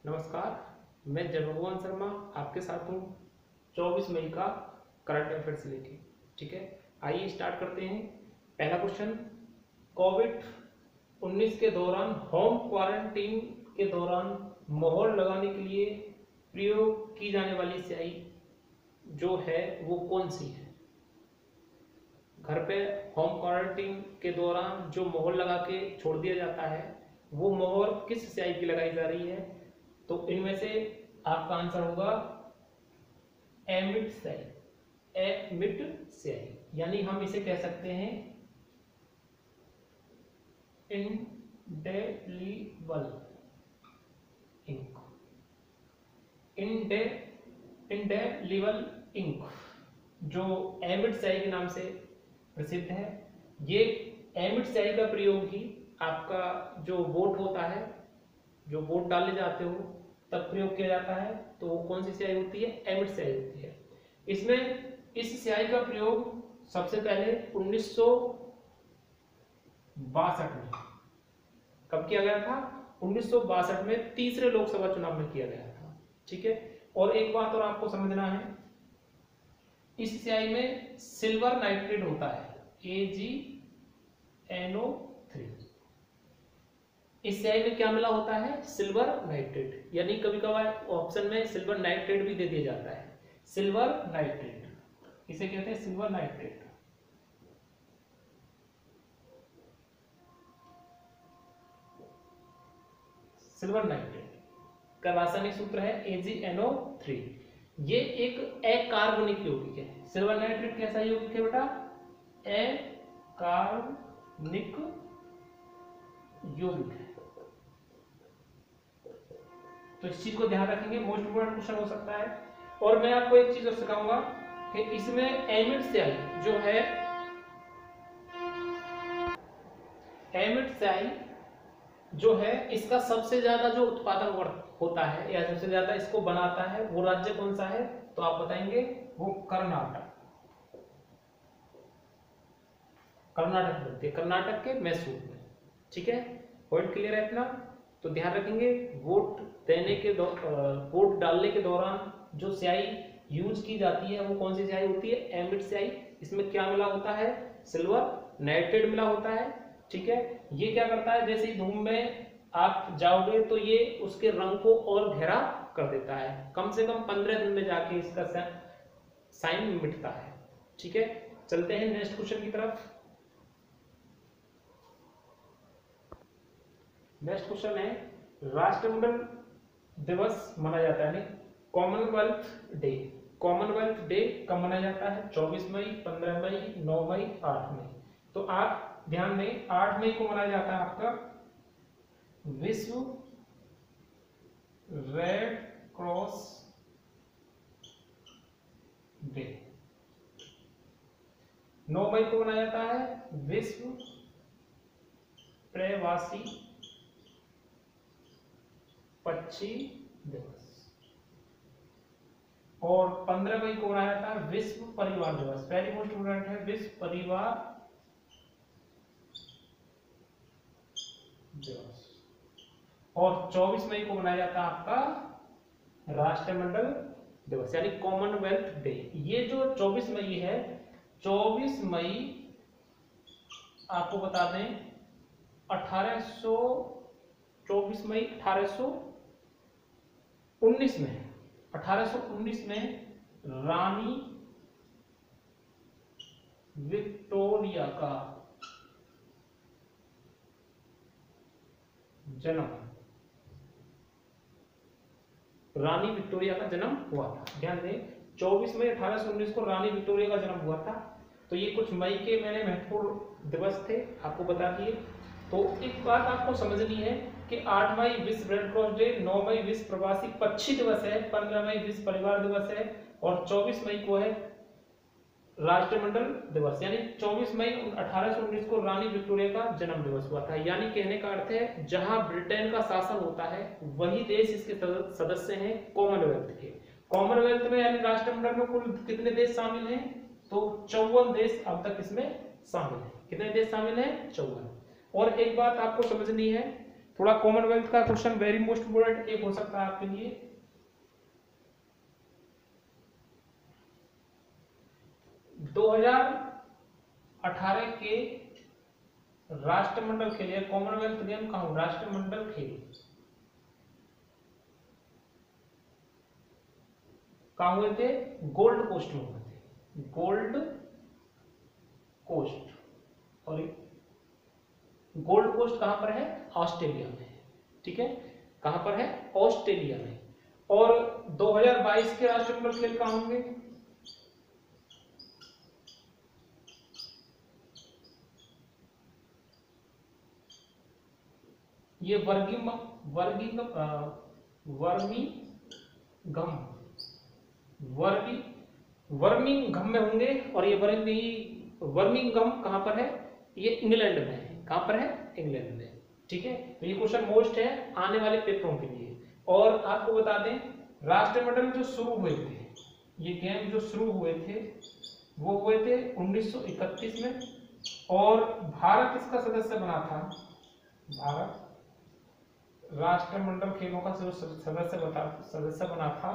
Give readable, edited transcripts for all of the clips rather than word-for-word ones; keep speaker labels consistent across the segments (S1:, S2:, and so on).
S1: नमस्कार, मैं जय भगवान शर्मा आपके साथ हूँ 24 मई का करंट अफेयर्स लेके। ठीक है, आइए स्टार्ट करते हैं। पहला क्वेश्चन, कोविड-19 के दौरान होम क्वारंटीन के दौरान मोहर लगाने के लिए प्रयोग की जाने वाली स्याही जो है वो कौन सी है? घर पे होम क्वारंटीन के दौरान जो मोहर लगा के छोड़ दिया जाता है वो मोहर किस स्याही की लगाई जा रही है? तो इनमें से आपका आंसर होगा एमिड स्याही। एमिड स्याही यानी हम इसे कह सकते हैं इंडेलिबल इंक। इंडेलिबल इंक जो एमिड स्याही के नाम से प्रसिद्ध है। ये एमिड स्याही का प्रयोग ही आपका जो वोट होता है, जो वोट डालने जाते हो तब प्रयोग किया जाता है। तो वो कौन सी स्याही होती है? एमिड स्याही होती है। इसमें इस स्याही का प्रयोग सबसे पहले 1962 में कब किया गया था? 1962 में तीसरे लोकसभा चुनाव में किया गया था। ठीक है, और एक बात और आपको समझना है, इस स्याही में सिल्वर नाइट्रेट होता है, AgNO3। इस स्याही में क्या मिला होता है? Silver nitrate. यानी कभी कभार ऑप्शन में सिल्वर नाइट्रेट भी दे दिया जाता है। सिल्वर नाइट्रेट, इसे कहते हैं सिल्वर नाइट्रेट। सिल्वर नाइट्रेट का रासायनिक सूत्र है AgNO3। ये एक अकार्बनिक यौगिक है। सिल्वर नाइट्रेट कैसा यौगिक है बेटा? अकार्बनिक यौगिक है। तो इस चीज को ध्यान रखेंगे, मोस्ट इंपोर्टेंट क्वेश्चन हो सकता है। और मैं आपको एक चीज और सिखाऊंगा कि इसमें एमिड स्याही जो है, एमिड स्याही जो है इसका सबसे ज्यादा जो उत्पादन होता है या सबसे ज्यादा इसको बनाता है वो राज्य कौन सा है? तो आप बताएंगे वो कर्नाटक। कर्नाटक बनती है, कर्नाटक के मैसूर में। ठीक है, पॉइंट क्लियर है इतना? तो ध्यान रखेंगे, वोट डालने के दौरान जो स्याही यूज की जाती है वो कौन सी स्याही होती है? एमिड स्याही। इसमें क्या मिला होता है? सिल्वर नाइट्रेट मिला होता है। ठीक है, ये क्या करता है, जैसे ही धूम में आप जाओगे तो ये उसके रंग को और गहरा कर देता है। कम से कम 15 दिन में जाके इसका साइन मिटता है। ठीक है, चलते हैं नेक्स्ट क्वेश्चन की तरफ। नेक्स्ट क्वेश्चन है, राष्ट्रमंडल दिवस मनाया जाता है, कॉमनवेल्थ डे। कॉमनवेल्थ डे कब मनाया जाता है? 24 मई, 15 मई, 9 मई, 8 मई। तो आप ध्यान दें, 8 मई को मनाया जाता है आपका विश्व रेड क्रॉस डे। 9 मई को मनाया जाता है विश्व प्रवासी पक्षी दिवस। और 15 मई को मनाया जाता है विश्व परिवार दिवस। वेरी मोस्ट इंपोर्टेंट है, विश्व परिवार दिवस। और 24 मई को मनाया जाता है आपका राष्ट्रमंडल दिवस यानी कॉमनवेल्थ डे। ये जो 24 मई है, 24 मई आपको बता दें 24 मई 1819 में 1819 में रानी विक्टोरिया का जन्म, रानी विक्टोरिया का जन्म हुआ था। ध्यान दें, 24 मई 1819 को रानी विक्टोरिया का जन्म हुआ था। तो ये कुछ मई के मैंने महत्वपूर्ण दिवस थे, आपको बता दिए। तो एक बात आपको समझनी है कि 8 मई विश्व रेड क्रॉस डे, 9 मई विश्व प्रवासी पक्षी दिवस है, 15 मई विश्व परिवार दिवस है और 24 मई को है राष्ट्रमंडल दिवस। यानी 24 मई 1819 को रानी विक्टोरिया का जन्म दिवस हुआ था। यानी कहने का अर्थ है, जहां ब्रिटेन का शासन होता है वही देश इसके सदस्य हैं कॉमनवेल्थ के। कॉमनवेल्थ में यानी राष्ट्रमंडल में कुल कितने देश शामिल हैं? तो 54 देश अब तक इसमें शामिल है। कितने देश शामिल हैं? 54। और एक बात आपको समझनी है थोड़ा कॉमनवेल्थ का क्वेश्चन वेरी मोस्ट इम्पोर्टेंट एक हो सकता है आपके लिए। दो 2018 के राष्ट्रमंडल खेल या कॉमनवेल्थ गेम कहाँ, राष्ट्रमंडल खेल कहाँ हुए थे, गोल्ड कोस्ट में हुए थे, गोल्ड कोस्ट। और गोल्ड कोस्ट कहां पर है, ऑस्ट्रेलिया में, ठीक है, कहां पर है, ऑस्ट्रेलिया में। और 2022 के राष्ट्रमंडल खेल कहां होंगे, ये वर्मिंघम में होंगे। और ये वर्मिंघम कहां पर है, ये इंग्लैंड में है, कहां पर है, इंग्लैंड में, ठीक है। तो ये क्वेश्चन मोस्ट है आने वाले पेपरों के लिए। और आपको बता दें राष्ट्रमंडल जो शुरू हुए थे, ये गेम जो शुरू हुए थे वो हुए थे 1931 में। और भारत इसका सदस्य बना था, भारत राष्ट्रमंडल खेलों का सदस्य बना था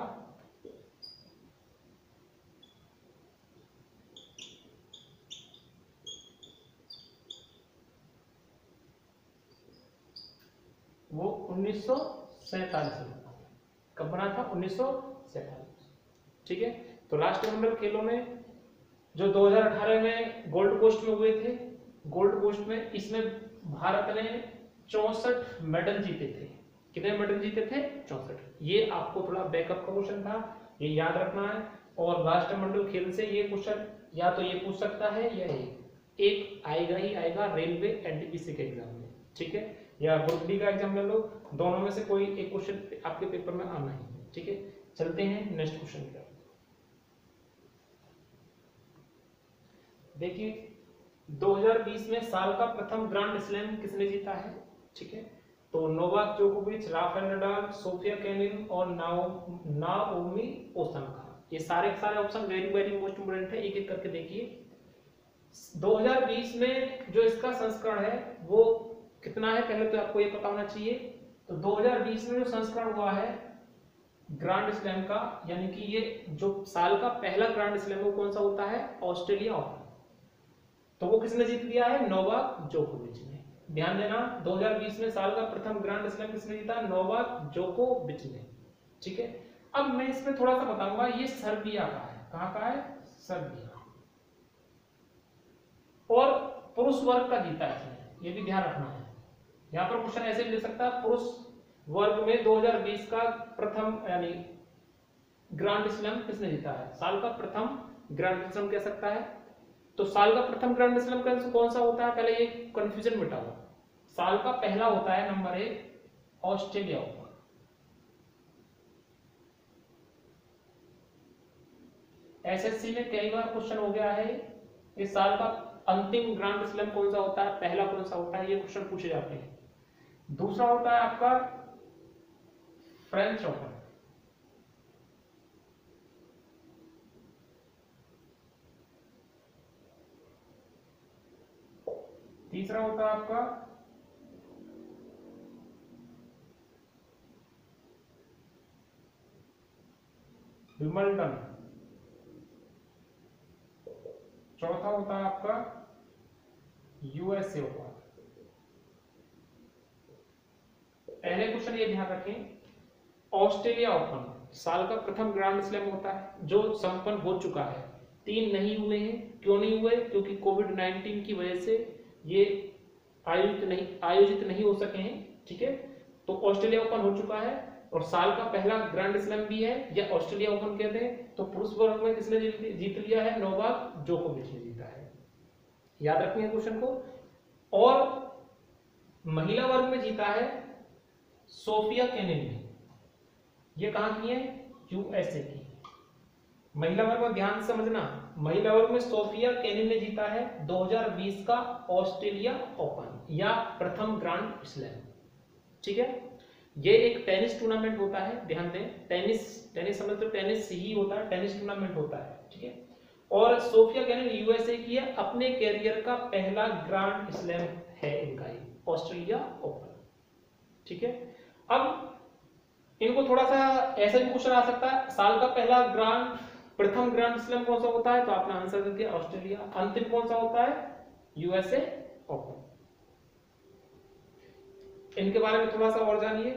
S1: वो 1947 में। कब बना था, 1947, ठीक है। तो राष्ट्रमंडल खेलों में जो 2018 में गोल्ड कोस्ट में हुए थे, गोल्ड कोस्ट में इसमें भारत ने 64 मेडल जीते थे। कितने मेडल जीते थे, 64। ये आपको थोड़ा बैकअप का क्वेश्चन था, ये याद रखना है। और राष्ट्रमंडल खेल से ये क्वेश्चन या तो ये पूछ सकता है या एक आएगा ही आएगा रेलवे एनटीपीसी के एग्जाम में, ठीक है, या ग्रुप डी का एग्जाम ले लो, दोनों में से कोई एक क्वेश्चन आपके पेपर में आना ही है, ठीक है। चलते हैं नेक्स्ट क्वेश्चन की तरफ। देखिए 2020 में साल का प्रथम ग्रैंड स्लैम किसने जीता है, ठीक है। तो नोवाक जोकोविच, राफेल नडाल, सोफिया केनिन और नाओमी ओसाका। ये सारे के सारे option very very most important है, एक एक करके देखिए। 2020 में जो इसका संस्करण है वो कितना है, पहले तो आपको ये पता होना चाहिए। तो 2020 में जो संस्करण हुआ है ग्रैंड स्लैम का, यानी कि ये जो साल का पहला ग्रैंड स्लैम वो कौन सा होता है, ऑस्ट्रेलिया ओपन। तो वो किसने जीत लिया है, नोवाक जोकोविच ने। ध्यान देना 2020 में साल का प्रथम ग्रैंड स्लैम किसने जीता, नोवाक जोकोविच ने, ठीक है। अब मैं इसमें थोड़ा सा बताऊंगा, ये सर्बिया का है, कहां का है, सर्बिया। और पुरुष वर्ग का जीता है इसने, ये भी ध्यान रखना है। यहां पर क्वेश्चन ऐसे भी ले सकता है, पुरुष वर्ग में 2020 का प्रथम यानी ग्रैंड स्लैम किसने जीता है, साल का प्रथम ग्रैंड स्लैम कह सकता है। तो साल का प्रथम ग्रैंड स्लैम कौन सा होता है, पहले ये कंफ्यूजन मिटाओ। साल का पहला होता है नंबर 1 ऑस्ट्रेलिया ओपन। एसएससी में कई बार क्वेश्चन हो गया है, इस साल का अंतिम ग्रैंड स्लैम कौन सा होता है, पहला कौन सा होता है, ये क्वेश्चन पूछे जाते हैं। दूसरा होता है आपका फ्रेंच ओपन। तीसरा होता है आपका विंबलडन। चौथा होता है आपका यूएसए ओपन। पहले क्वेश्चन ये ध्यान रखें, ऑस्ट्रेलिया ओपन साल का प्रथम ग्रैंड स्लैम होता है जो संपन्न हो चुका है। 3 नहीं हुए हैं, क्यों नहीं हुए, क्योंकि कोविड-19 की वजह से ये आयोजित नहीं हो सके हैं, ठीक है। तो ऑस्ट्रेलिया ओपन हो चुका है और साल का पहला ग्रैंड स्लैम भी है, या ऑस्ट्रेलिया ओपन कहते हैं। तो पुरुष वर्ग में किसने जीत लिया है, नोवाक जोकोविच ने जीता है, याद रखिए क्वेश्चन को। और महिला वर्ग में जीता है सोफिया केनिन ने, ये कहां की है, यूएसए की। महिला वर्ग में ध्यान समझना, महिला वर्ग में सोफिया केनिन ने जीता है 2020 का ऑस्ट्रेलिया ओपन या प्रथम ग्रैंड स्लैम, ठीक है। ये एक टेनिस टूर्नामेंट होता है, ध्यान दें, टेनिस समझते हो, टेनिस ही होता है, टेनिस टूर्नामेंट होता है, ठीक है। और सोफिया केनिन यूएसए की है, अपने कैरियर का पहला ग्रैंड स्लैम है इनका ही, ऑस्ट्रेलिया ओपन। ठीक है। अब इनको थोड़ा सा ऐसा भी क्वेश्चन आ सकता है, साल का पहला प्रथम ग्रैंड स्लैम कौन सा होता है, तो आपने आंसर दे दिया ऑस्ट्रेलिया। अंतिम कौन सा होता है, यूएसए ओपन। इनके बारे में थोड़ा सा और जानिए।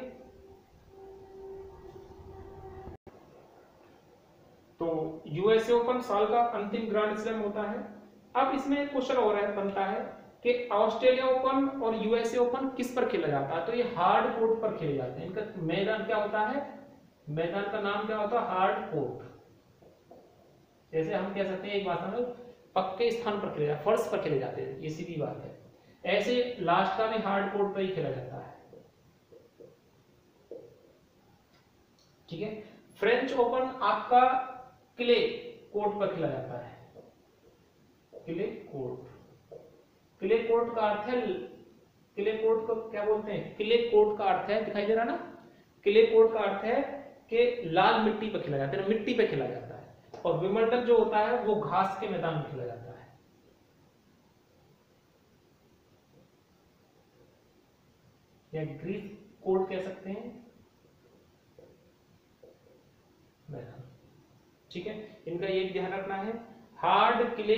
S1: तो यूएसए ओपन साल का अंतिम ग्रैंड स्लैम होता है। अब इसमें एक क्वेश्चन और बनता है कि ऑस्ट्रेलिया ओपन और यूएसए ओपन किस पर खेला जाता है, तो ये हार्ड कोर्ट पर खेले जाते हैं। इनका मैदान क्या होता है, मैदान का नाम क्या होता है, हार्ड कोर्ट। जैसे हम कह सकते हैं एक भाषा में पक्के स्थान पर खेले जाते, फर्श पर खेले जाते हैं, ये सीधी बात है। ऐसे लास्ट का भी हार्ड कोर्ट पर ही खेला जाता है, ठीक है। फ्रेंच ओपन आपका क्ले कोर्ट पर खेला जाता है, क्ले कोर्ट। क्ले कोर्ट का अर्थ है, क्ले कोर्ट को क्या बोलते हैं, क्ले कोर्ट का अर्थ है, दिखाई दे रहा ना, क्ले कोर्ट का अर्थ है कि लाल मिट्टी पर खेला जाता है, मिट्टी पे खेला जाता है। और विंबलडन जो होता है वो घास के मैदान में खेला जाता है, या ग्रीस कोर्ट कह सकते हैं मैदान, ठीक है। इनका ये ध्यान रखना है, हार्ड क्ले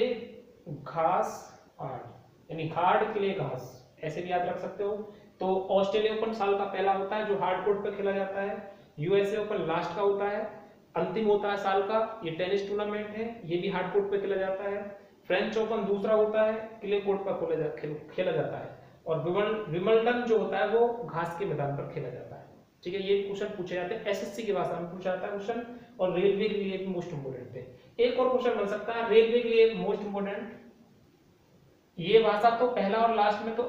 S1: घास हार्ड, यानी हार्ड क्ले घास, ऐसे भी याद रख सकते हो। तो ऑस्ट्रेलिया ओपन साल का पहला होता है जो हार्ड कोर्ट पर खेला जाता है, यूएसए ओपन लास्ट का होता है, अंतिम होता है साल का, ये टेनिस टूर्नामेंट है, ये भी हार्ड कोर्ट पर खेला जाता है। फ्रेंच ओपन दूसरा होता है, क्ले कोर्ट पर खेला जाता है। और विंबलडन जो होता है वो घास के मैदान पर खेला जाता है, ठीक है। ये क्वेश्चन पूछे जाते हैं, एसएससी की भाषा में पूछा जाता है क्वेश्चन, और रेलवे के लिए भी मोस्ट इंपोर्टेंट है। एक और क्वेश्चन बन सकता है रेलवे के लिए मोस्ट इंपोर्टेंट, ये भाषा तो पहला और लास्ट में तो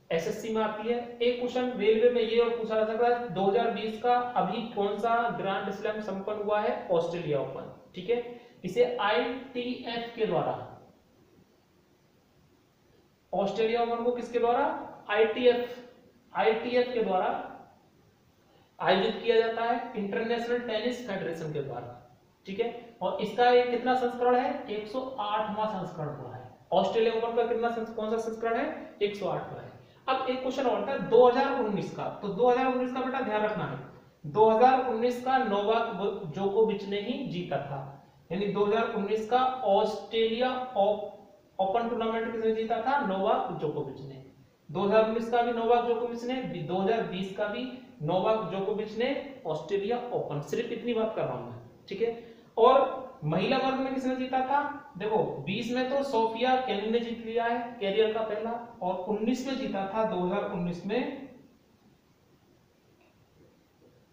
S1: एसएससी में आती है। एक क्वेश्चन रेलवे में ये और पूछा जा सकता है, 2020 का अभी कौन सा ग्रैंड स्लैम संपन्न हुआ है, ऑस्ट्रेलिया ओपन, ठीक है। इसे आईटीएफ के द्वारा, ऑस्ट्रेलिया ओपन को किसके द्वारा, आईटीएफ के द्वारा आयोजित किया जाता है, इंटरनेशनल टेनिस फेडरेशन के द्वारा, ठीक है। और इसका एक कितना संस्करण है, 108वां संस्करण हुआ है। ऑस्ट्रेलिया ओपन का कितना कौन सा संस्करण है, 108वां है। अब एक क्वेश्चन और था 2019 का, तो 2019 का बेटा ध्यान रखना है, 2019 का नोवाक जोकोविच ने ही जीता था, यानी 2019 का ऑस्ट्रेलिया ओपन टूर्नामेंट किसने जीता था, नोवाक जोकोविच ने। 2019 का भी नोवाक जोकोविच ने, 2020 का भी नोवाक जोकोविच ने ऑस्ट्रेलिया ओपन, सिर्फ इतनी बात कर रहा हूं मैं, ठीक है। और महिला वर्ग में किसने जीता था, देखो 20 में तो सोफिया केनिन ने जीत लिया है कैरियर का पहला, और 19 में जीता था 2019 में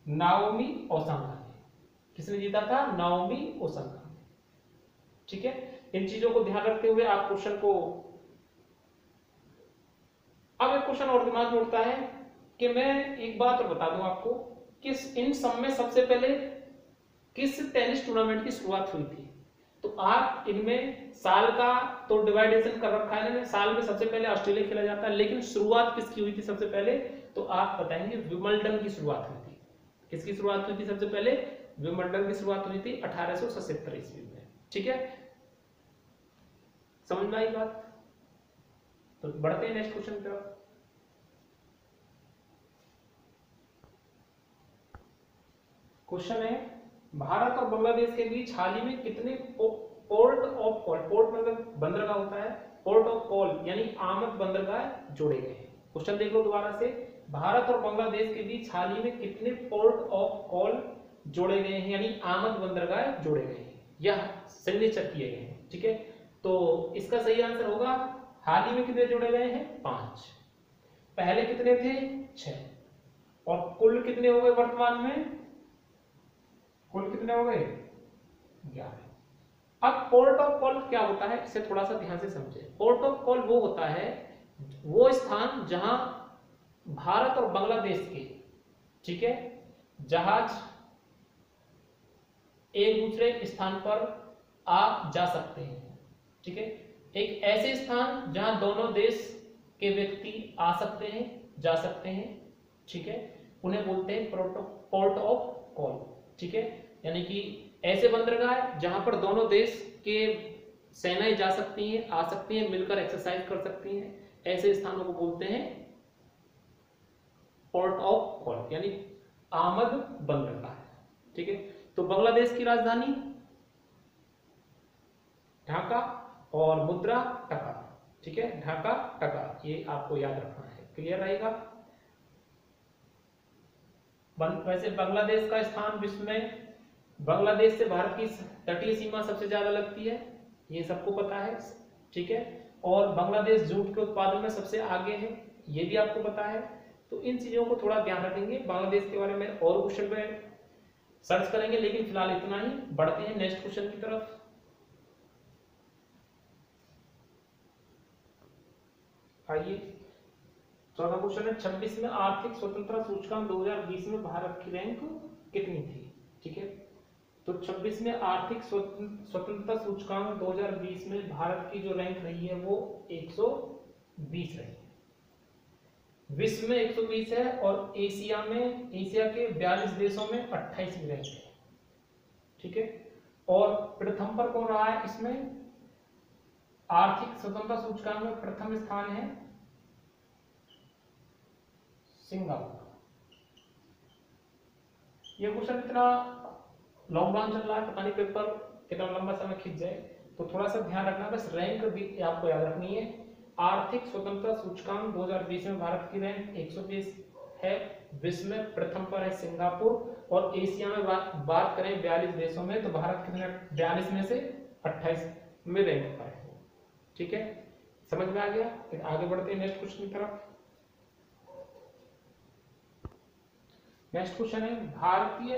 S1: नाओमी ओसाका ने। किसने जीता था, नाओमी ओसाका ने, ठीक है। इन चीजों को ध्यान रखते हुए आप क्वेश्चन को, अब एक क्वेश्चन और दिमाग में उठता है कि मैं एक बात और बता दूं आपको, किस इन सब में सबसे पहले किस टेनिस टूर्नामेंट की शुरुआत हुई थी, तो आप इनमें साल का तो डिवाइडेशन कर रखा है, साल में सबसे पहले ऑस्ट्रेलिया खेला जाता है, लेकिन शुरुआत किसकी हुई थी सबसे पहले, तो आप बताएंगे विंबलडन की शुरुआत हुई थी। किसकी शुरुआत हुई थी सबसे पहले, विंबलडन की शुरुआत हुई थी 1877 ईस्वी में, ठीक है। समझ में आई बात, तो बढ़ते हैं नेक्स्ट क्वेश्चन की तरफ। क्वेश्चन है, भारत और बांग्लादेश के बीच हाल ही में कितने पोर्ट ऑफ कॉल, पोर्ट मतलब बंदरगाह होता है, पोर्ट ऑफ कॉल यानी आमद बंदरगाह जोड़े गए हैं। क्वेश्चन देख लो दोबारा से, भारत और बांग्लादेश के बीच हाल ही में कितने पोर्ट ऑफ कॉल जोड़े गए हैं, यानी आमद बंदरगाह जोड़े गए हैं या सिग्नेचर किए गए हैं, ठीक है। तो इसका सही आंसर होगा, हाल ही में कितने जोड़े गए हैं, 5। पहले कितने थे, 6, और कुल कितने हो गए वर्तमान में, कुल कितने हो गए, 11। अब पोर्ट ऑफ कॉल क्या होता है, इसे थोड़ा सा ध्यान से समझे। पोर्ट ऑफ कॉल वो होता है, वो स्थान जहां भारत और बांग्लादेश के, ठीक है, जहाज एक दूसरे स्थान पर आ जा सकते हैं, ठीक है। एक ऐसे स्थान जहां दोनों देश के व्यक्ति आ सकते हैं, जा सकते हैं, ठीक है, उन्हें बोलते हैं पोर्ट ऑफ कॉल, ठीक है। यानी कि ऐसे बंदरगाह जहां पर दोनों देश के सेनाएं जा सकती हैं, आ सकती हैं, मिलकर एक्सरसाइज कर सकती हैं, ऐसे स्थानों को बोलते हैं पोर्ट ऑफ कॉल, यानी आमद बंदर का है। ठीक है, तो बांग्लादेश की राजधानी ढाका और मुद्रा टका। ठीक है, ढाका टका, ये आपको याद रखना है। क्लियर रहेगा। वैसे बांग्लादेश का स्थान विश्व में, बांग्लादेश से भारत की तटीय सीमा सबसे ज्यादा लगती है, ये सबको पता है। ठीक है, और बांग्लादेश जूट के उत्पादन में सबसे आगे है, ये भी आपको पता है। तो इन चीजों को थोड़ा ध्यान रखेंगे। बांग्लादेश के बारे में और क्वेश्चन में सर्च करेंगे, लेकिन फिलहाल इतना ही। बढ़ते हैं नेक्स्ट क्वेश्चन की तरफ। आइए, चौथा क्वेश्चन है 26 में आर्थिक स्वतंत्रता सूचकांक 2020 में भारत की रैंक कितनी थी। ठीक है, तो 26 में आर्थिक स्वतंत्रता सूचकांक 2020 में भारत की जो रैंक रही है वो 120 रही है। विश्व में 120 है और एशिया में, एशिया के 42 देशों में 28वीं रैंक है। ठीक है, और प्रथम पर कौन रहा है इसमें, आर्थिक स्वतंत्रता सूचकांक में प्रथम स्थान है सिंगापुर। ये क्वेश्चन इतना लॉकडाउन चल रहा है, पता नहीं पेपर कितना लंबा समय खींच जाए, तो थोड़ा सा ध्यान रखना। बस रैंक भी आपको याद रखनी है। आर्थिक स्वतंत्रता सूचकांक 2020 में भारत की रैंक 120 है, विश्व में प्रथम पर है सिंगापुर, और एशिया में बात करें 42 देशों में, तो भारत कितने, 42 में से 28 में रैंक पर है। ठीक है, समझ में आ गया। फिर आगे बढ़ते हैं नेक्स्ट क्वेश्चन की तरफ। नेक्स्ट क्वेश्चन है, भारतीय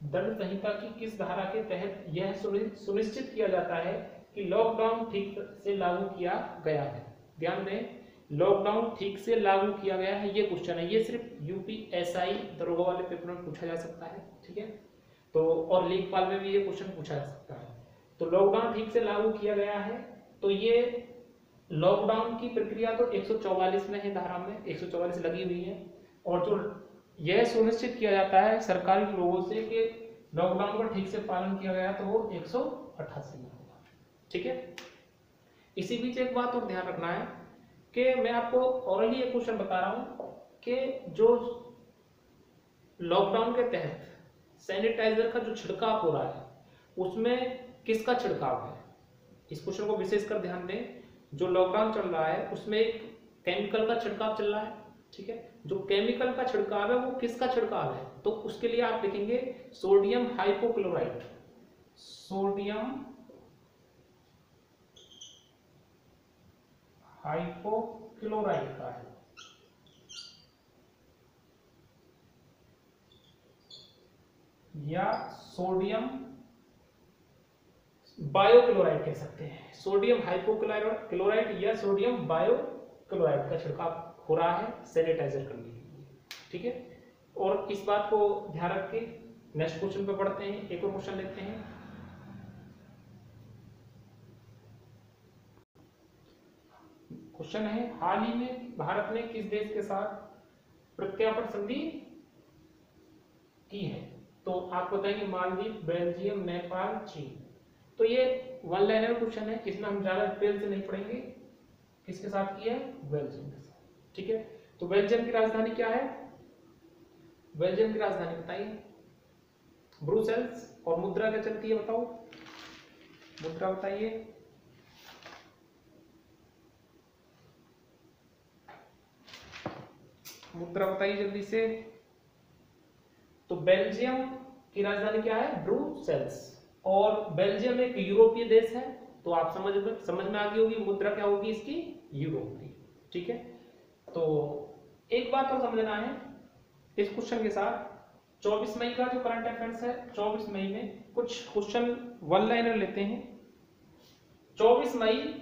S1: दंड संहिता की किस धारा के तहत यह सुनिश्चित किया जाता है कि लॉकडाउन ठीक से लागू किया गया है। ध्यान दें, लॉकडाउन ठीक से लागू किया गया है, ये क्वेश्चन है। ये सिर्फ यूपीएसआई दरोगा वाले पेपर में पूछा जा सकता है। ठीक है, तो और लेखपाल में भी ये क्वेश्चन पूछा जा सकता है। तो लॉकडाउन ठीक से लागू किया गया है, तो ये लॉकडाउन की प्रक्रिया तो 144 में है, धारा में 144 लगी हुई है, और जो यह सुनिश्चित किया जाता है सरकारी लोगों से कि लॉकडाउन का ठीक से पालन किया गया, तो वो 188 में होगा। ठीक है, इसी बीच एक बात और ध्यान रखना है कि मैं आपको ऑरली एक क्वेश्चन बता रहा हूं कि जो लॉकडाउन के तहत सैनिटाइजर का जो छिड़काव हो रहा है उसमें किसका छिड़काव है, इस क्वेश्चन को विशेषकर ध्यान दें। जो लॉकडाउन चल रहा है उसमें एक केमिकल का छिड़काव चल रहा है। ठीक है, जो केमिकल का छिड़काव है वो किसका छिड़काव है, तो उसके लिए आप लिखेंगे सोडियम हाइपोक्लोराइड, सोडियम हाइपोक्लोराइड का है, या सोडियम बायोक्लोराइड कह सकते हैं। सोडियम हाइपोक्लोराइड या सोडियम बायोक्लोराइड का छिड़काव हो रहा है सैनिटाइजर करने के लिए। ठीक है, और इस बात को ध्यान रख के नेक्स्ट क्वेश्चन पे बढ़ते हैं। एक और क्वेश्चन लेते हैं। क्वेश्चन है, हाल ही में भारत ने किस देश के साथ प्रत्यार्पण संधि की है, तो आप बताएंगे मालदीव, बेल्जियम, नेपाल, चीन। तो ये वन लाइनर क्वेश्चन है, इसमें हम ज्यादा डिटेल से नहीं पढ़ेंगे। किसके साथ की है, बेल्जियम के साथ। ठीक है, तो बेल्जियम की राजधानी क्या है, बेल्जियम की राजधानी बताइए, ब्रुसेल्स। और मुद्रा क्या चलती है बताओ, मुद्रा बताइए। मुद्रा बताइए जल्दी से। तो बेल्जियम की राजधानी क्या है, ब्रुसेल्स, और बेल्जियम एक यूरोपीय देश है, तो आप समझ में आ गई होगी मुद्रा क्या होगी इसकी, यूरो होगी। ठीक है, तो एक बात और समझना है इस क्वेश्चन के साथ, 24 मई का जो करंट अफेयर्स है, 24 मई में कुछ क्वेश्चन वन लाइनर लेते हैं। 24 मई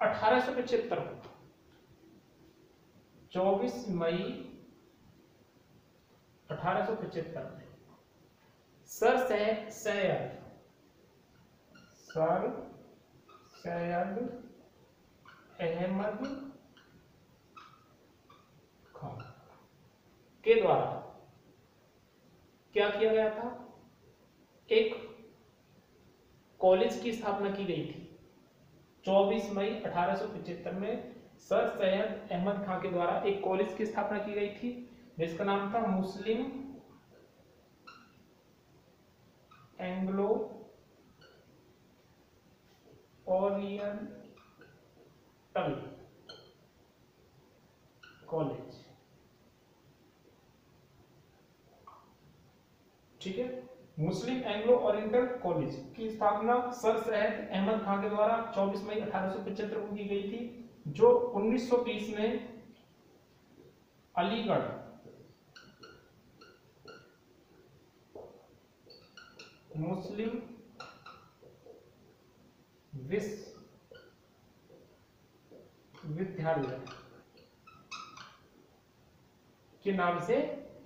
S1: 1875 को, 24 मई 1875 में सर सैयद अहमद खान के द्वारा क्या किया गया था, एक कॉलेज की स्थापना की गई थी। 24 मई 1875 में सर सैयद अहमद खान के द्वारा एक कॉलेज की स्थापना की गई थी जिसका नाम था मुस्लिम एंग्लो ओरिएंटल कॉलेज। ठीक है, मुस्लिम एंग्लो ओरिएंटल कॉलेज की स्थापना सर सैयद अहमद खान के द्वारा 24 मई 1875 को की गई थी, जो 1920 में अलीगढ़ मुस्लिम विश्वविद्यालय के नाम से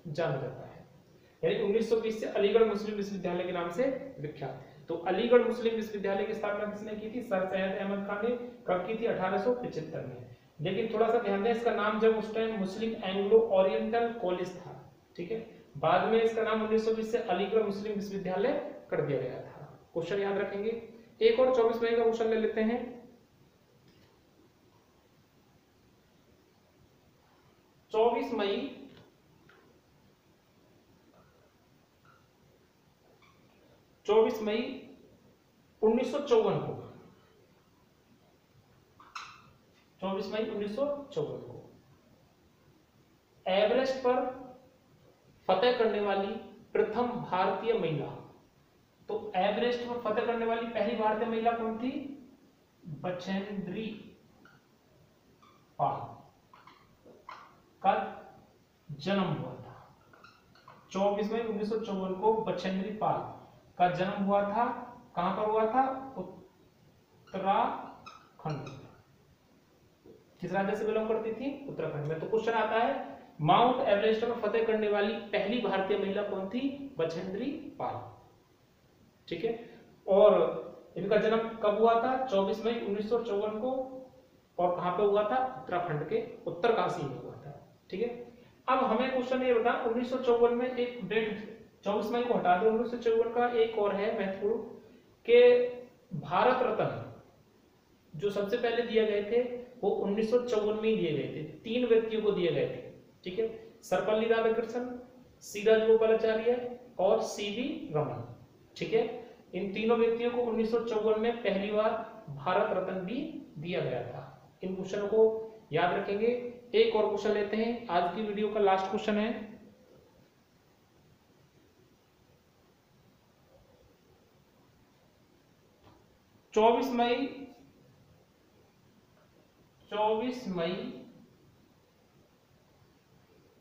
S1: जाना जाता है। यानी 1920 से अलीगढ़ मुस्लिम विश्वविद्यालय के नाम से विख्यात है। तो अलीगढ़ मुस्लिम विश्वविद्यालय की स्थापना किसने की थी? सर सैयद अहमद खान ने। कब की थी? 1875 में। लेकिन थोड़ा सा ध्यान दें, इसका नाम जब उस टाइम मुस्लिम एंग्लो ओरिएंटल कॉलेज था, ठीक है, बाद में इसका नाम 1920 से अलीगढ़ मुस्लिम विश्वविद्यालय कर दिया गया था। क्वेश्चन याद रखेंगे। एक और 24 मई का क्वेश्चन ले लेते हैं। 24 मई 1954 को 24 मई 1954 को एवरेस्ट पर फतेह करने वाली प्रथम भारतीय महिला। तो एवरेस्ट पर फतेह करने वाली पहली भारतीय महिला कौन थी? बछेंद्री पाल का जन्म हुआ था। 24 मई 1954 को बछेंद्री पाल का जन्म हुआ था। कहां पर हुआ था? उत्तराखंड। किस राज्य से बिलोंग करती थी? उत्तराखंड में। तो क्वेश्चन आता है, माउंट एवरेस्ट पर फतेह करने वाली पहली भारतीय महिला कौन थी? बछेंद्री पाल। ठीक है, और इनका जन्म कब हुआ था? 24 मई 1954 को। और कहां पे हुआ था? उत्तराखंड के उत्तरकाशी में हुआ था। ठीक है, अब हमें क्वेश्चन ये बता, 1954 में एक डेट 24 मई को हटा दो, 1954 का एक और है महत्वपूर्ण के भारत रत्न जो सबसे पहले दिए गए थे वो 1954 में ही दिए गए थे। 3 व्यक्तियों को दिए गए थे। ठीक है, सर्वपल्ली राधाकृष्णन, सी राजगोपालाचार्य और सीवी रमन। ठीक है, इन तीनों व्यक्तियों को 1954 में पहली बार भारत रत्न भी दिया गया था। इन क्वेश्चनों को याद रखेंगे। एक और क्वेश्चन लेते हैं, आज की वीडियो का लास्ट क्वेश्चन है। चौबीस मई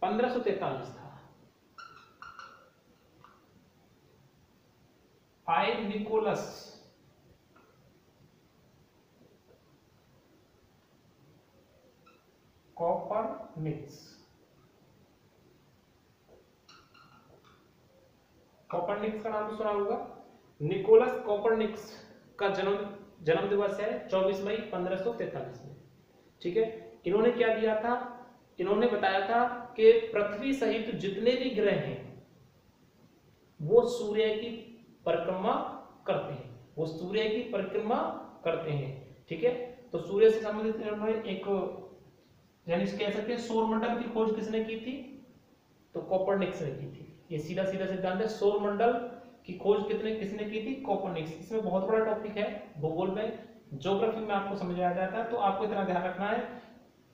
S1: 1543 था। आई निकोलस कोपरनिकस का नाम सुना होगा। निकोलस कोपरनिकस का जन्म दिवस है 24 मई 1543 में। ठीक है, इन्होंने क्या दिया था? इन्होंने बताया था कि पृथ्वी सहित जितने भी ग्रह हैं वो सूर्य की परिक्रमा करते हैं। वो सूर्य की परिक्रमा करते हैं। ठीक है, तो सूर्य से संबंधित इन्होंने एक, यानी कह सकते हैं सौरमंडल की खोज किसने की थी? तो कोपरनिकस ने की थी। ये सीधा सीधा सिद्धांत है। सौरमंडल की खोज किसने की थी? कोपरनिकस। इसमें बहुत बड़ा टॉपिक है, भूगोल में, ज्योग्राफी में आपको समझ आ जाता है। तो आपको इतना ध्यान रखना है,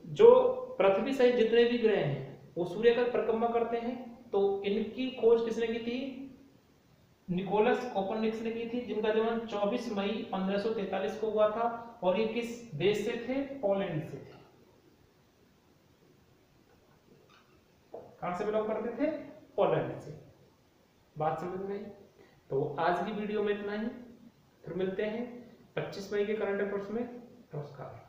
S1: जो पृथ्वी सहित जितने भी ग्रह हैं वो सूर्य का परिक्रमा करते हैं। तो इनकी खोज किसने की थी? निकोलस कोपरनिकस ने की थी, जिनका जन्म 24 मई 1543 को हुआ था। और ये किस देश से थे? पोलैंड से थे। कहां से बिलोंग करते थे? पोलैंड से। बात समझ में आई? तो आज की वीडियो में इतना ही, फिर मिलते हैं 25 मई के करंट अफेयर्स में। नमस्कार।